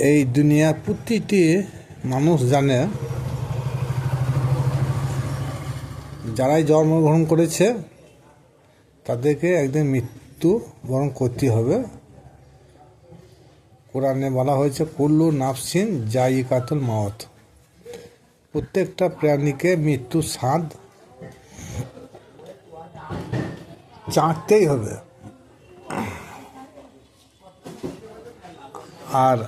এই দুনিয়ার প্রতিটি মানুষ জানে, যারাই জন্মগ্রহণ করেছে তাদেরকে একদিন মৃত্যু বরণ করতে হবে। কোরআনে বলা হয়েছে কুল্লু নাফসিন জায়িকাতুল মাউত, প্রত্যেকটা প্রাণীকে মৃত্যুর স্বাদ চাটতেই হবে। আর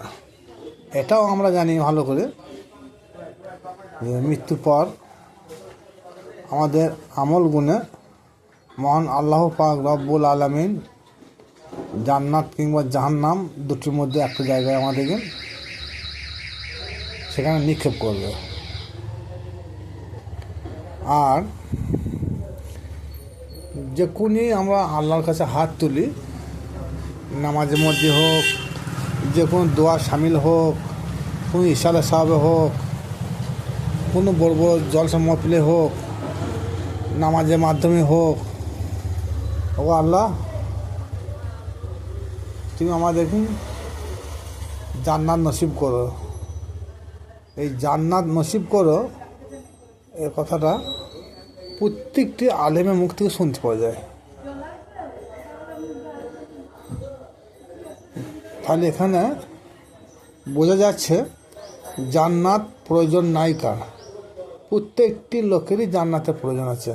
এটাও আমরা জানি ভালো করে যে মৃত্যুর পর আমাদের আমল গুণে মহান আল্লাহ পাক রব্বুল আলামিন জান্নাত কিংবা জাহান্নাম দুটির মধ্যে একটা জায়গায় আমাদেরকে সেখানে নিক্ষেপ করবে। আর যে কোনই আমরা আল্লাহর কাছে হাত তুলি, নামাজের মধ্যে হোক, যে কোনো দোয়া সামিল হোক, কোনো ইশারা সাহাবে হোক, কোনো বড় বড় জলসা মহফিলে হোক, নামাজের মাধ্যমে হোক, ও আল্লাহ তুমি আমাদেরকে জান্নাত নসিব করো, এই জান্নাত নসিব করো, এই কথাটা প্রত্যেকটি আলেমের মুখ থেকে শুনতে পাওয়া যায়। তাহলে এখানে বোঝা যাচ্ছে জান্নাত প্রয়োজন নাই কার, প্রত্যেকটি লোকেরই জান্নাতের প্রয়োজন আছে।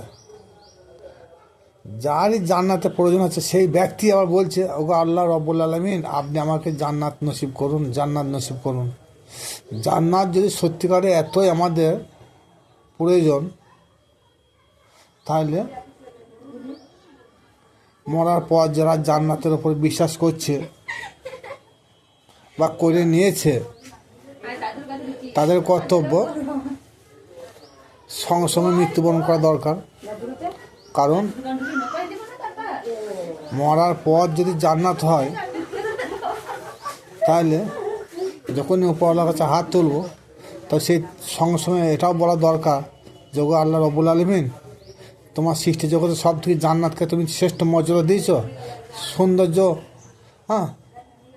যারই জান্নাতের প্রয়োজন আছে সেই ব্যক্তি আবার বলছে, ওগো আল্লাহ রব্বুল আলামিন আপনি আমাকে জান্নাত নসিব করুন, জান্নাত নসিব করুন। জান্নাত যদি সত্যিকারে এতই আমাদের প্রয়োজন, তাহলে মরার পর যারা জান্নাতের উপর বিশ্বাস করছে বা করে নিয়েছে, তাদের কর্তব্য সঙ্গে সঙ্গে মৃত্যুবরণ করা দরকার। কারণ মরার পর যদি জান্নাত হয়, তাহলে যখনই উপরওয়ালার কাছে হাত তুলব, তো সেই সঙ্গে সঙ্গে এটাও বলা দরকার যে ওগো আল্লাহ রব্বুল আলামিন তোমার সৃষ্টি জগতে সব থেকে জান্নাতকে তুমি শ্রেষ্ঠ মর্যাদা দিয়েছ, সৌন্দর্য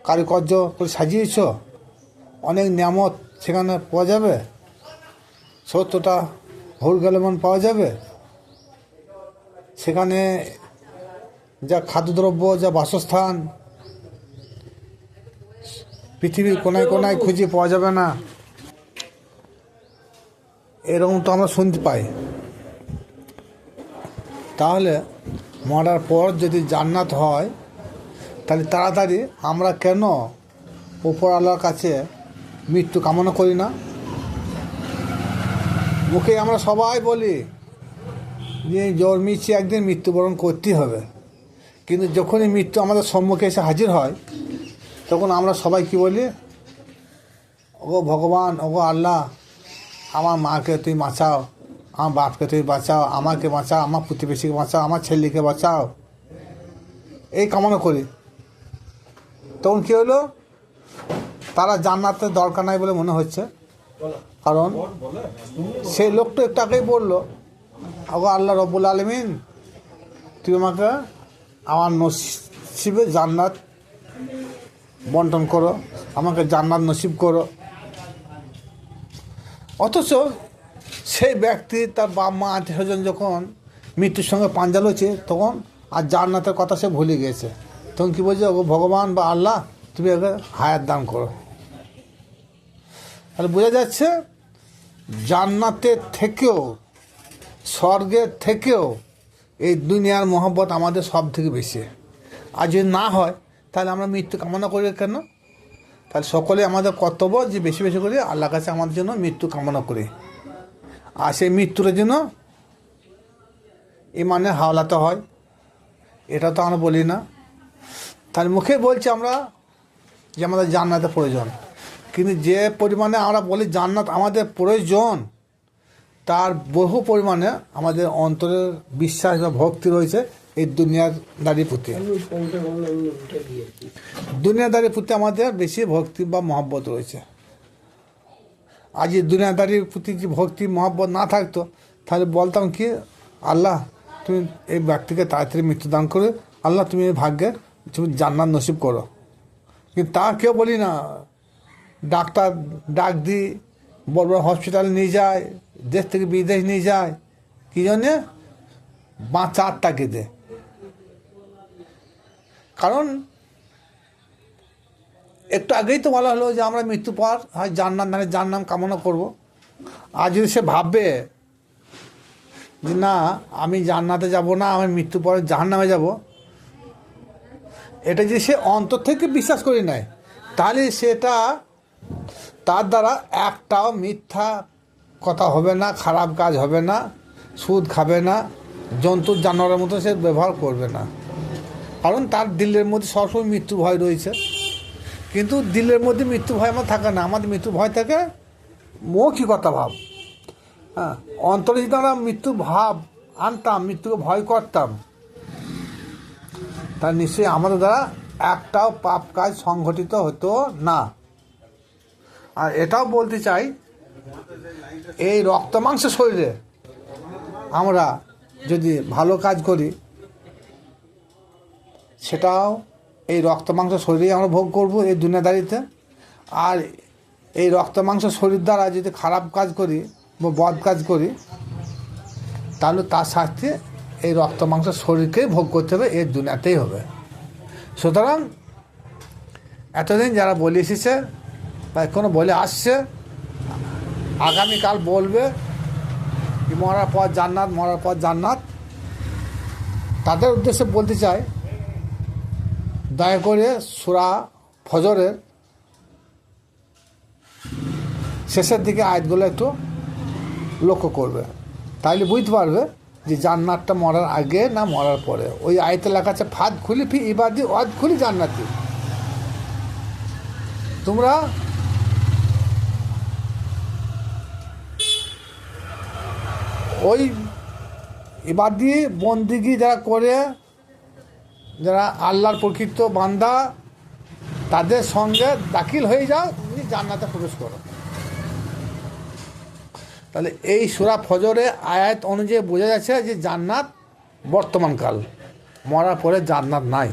কারুকার্য করে সাজিয়েছ, অনেক নিয়ামত সেখানে পাওয়া যাবে, 70টা হুর গেলেমন পাওয়া যাবে, সেখানে যা খাদ্যদ্রব্য, যা বাসস্থান পৃথিবীর কোনায় কোনায় খুঁজে পাওয়া যাবে না, এরকম তো আমরা শুনতে পাই। তাহলে মরার পর যদি জান্নাত হয়, তাহলে তাড়াতাড়ি আমরা কেন উপর আল্লাহর কাছে মৃত্যু কামনা করি না? মুখে আমরা সবাই বলি যে জন্মেছি একদিন মৃত্যুবরণ করতেই হবে, কিন্তু যখনই মৃত্যু আমাদের সম্মুখে এসে হাজির হয়, তখন আমরা সবাই কি বলি, ওগো ভগবান, ওগো আল্লাহ আমার মাকে তুই বাঁচাও, আমার বাপকে তুই বাঁচাও, আমাকে বাঁচাও, আমার প্রতিবেশীকে বাঁচাও, আমার ছেলেকে বাঁচাও, এই কামনা করি। তখন কী হলো, তারা জান্নাতের দরকার নাই বলে মনে হচ্ছে। কারণ সেই লোকটা একটু আগেই বললো, ওগো আল্লাহ রব্বুল আলামিন তুই আমাকে আমার নসিবে জান্নাত বন্টন করো, আমাকে জান্নাত নসিব করো। অথচ সেই ব্যক্তি তার বাপ মা আত্মীয় স্বজন যখন মৃত্যুর সঙ্গে পাঞ্জা লড়ছে, তখন আর জান্নাতের কথা সে ভুলে গিয়েছে। তখন কী বলছে, ও ভগবান বা আল্লাহ তুমি ওকে হায়াত দান করো। তাহলে বোঝা যাচ্ছে জান্নাতের থেকেও, স্বর্গের থেকেও এই দুনিয়ার মহব্বত আমাদের সব থেকে বেশি। আর যদি না হয়, তাহলে আমরা মৃত্যু কামনা করি কেন? তাহলে সকলে আমাদের কর্তব্য যে বেশি বেশি করে আল্লাহর কাছে আমাদের জন্য মৃত্যু কামনা করি, আর সেই মৃত্যুর জন্য ইমানের হাওলাতে হয়, এটা তো আমরা বলি না। তাহলে মুখে বলছি আমরা যে আমাদের জান্নাতের প্রয়োজন, কিন্তু যে পরিমাণে আমরা বলি জান্নাত আমাদের প্রয়োজন, তার বহু পরিমাণে আমাদের অন্তরের বিশ্বাস বা ভক্তি রয়েছে এই দুনিয়াদারির প্রতি। দুনিয়াদারির প্রতি আমাদের বেশি ভক্তি বা মহব্বত রয়েছে। আজ এই দুনিয়াদারির প্রতি যে ভক্তি মহব্বত না থাকতো, তাহলে বলতাম কি, আল্লাহ তুমি এই ব্যক্তিকে তাড়াতাড়ি মৃত্যুদান করে, আল্লাহ তুমি এই ভাগ্যে তুমি জান্নাত নসিব করো। কিন্তু তা কেউ বলি না, ডাক্তার ডাক দিই, বড় বড় হসপিটাল নিয়ে যায়, দেশ থেকে বিদেশ নিয়ে যায়, কী জন্যে? বাঁচার তাগিদে। কারণ একটু আগেই তো বলা হলো যে আমরা মৃত্যু পর হয় জান্নাত কামনা করব। আর যদি সে ভাববে যে না আমি জান্নাতে যাব না, আমি মৃত্যু পরে জাহান্নামে যাব, এটা যদি সে অন্তর থেকে বিশ্বাস করে নেয়, তাহলে সেটা তার দ্বারা একটাও মিথ্যা কথা হবে না, খারাপ কাজ হবে না, সুদ খাবে না, জন্তুর জানোয়ারের মতো সে ব্যবহার করবে না। কারণ তার দিলের মধ্যে সবসময় মৃত্যু ভয় রয়েছে। কিন্তু দিলের মধ্যে মৃত্যু ভয় আমার থাকে না, আমাদের মৃত্যু ভয় থাকে মৌখিকতা ভাব। হ্যাঁ, অন্তরে যদি আমরা মৃত্যু ভাব আনতাম, মৃত্যুকে ভয় করতাম, তার নিশ্চয়ই আমাদের দ্বারা একটাও পাপ কাজ সংঘটিত হতো না। আর এটাও বলতে চাই, এই রক্ত মাংস শরীরে আমরা যদি ভালো কাজ করি, সেটাও এই রক্ত মাংস শরীরেই আমরা ভোগ করব এই দুনিয়াদারিতে। আর এই রক্ত মাংস শরীর দ্বারা যদি খারাপ কাজ করি বা বদ কাজ করি, তাহলে তার শাস্তি এই রক্ত মাংস শরীরকেই ভোগ করতে হবে, এই দুনিয়াতেই হবে। সুতরাং এতদিন যারা বলে এসেছে বা এখনও বলে আসছে, আগামীকাল বলবে কি মরার পর জান্নাত, মরার পর জান্নাত, তাদের উদ্দেশ্যে বলতে চাই, দয়া করে সূরা ফজরের শেষের দিকে আয়াতগুলো একটু লক্ষ্য করবে, তাইলে বুঝতে পারবে যে জান্নাতটা মরার আগে না মরার পরে। ওই আয়াতে লেখা আছে ফাদ খুলি ফি ইবাদি ওয়াদ খুলি জান্নাতি। তোমরা ওই ইবাদি বন্দিগি যারা করে, যারা আল্লাহর প্রকৃত বান্দা, তাদের সঙ্গে দাখিল হয়ে যাও, তুমি জান্নাতে প্রবেশ করো। তাহলে এই সূরা ফজরে আয়াত অনুযায়ী বোঝা যাচ্ছে যে জান্নাত বর্তমানকাল, মরার পরে জান্নাত নাই।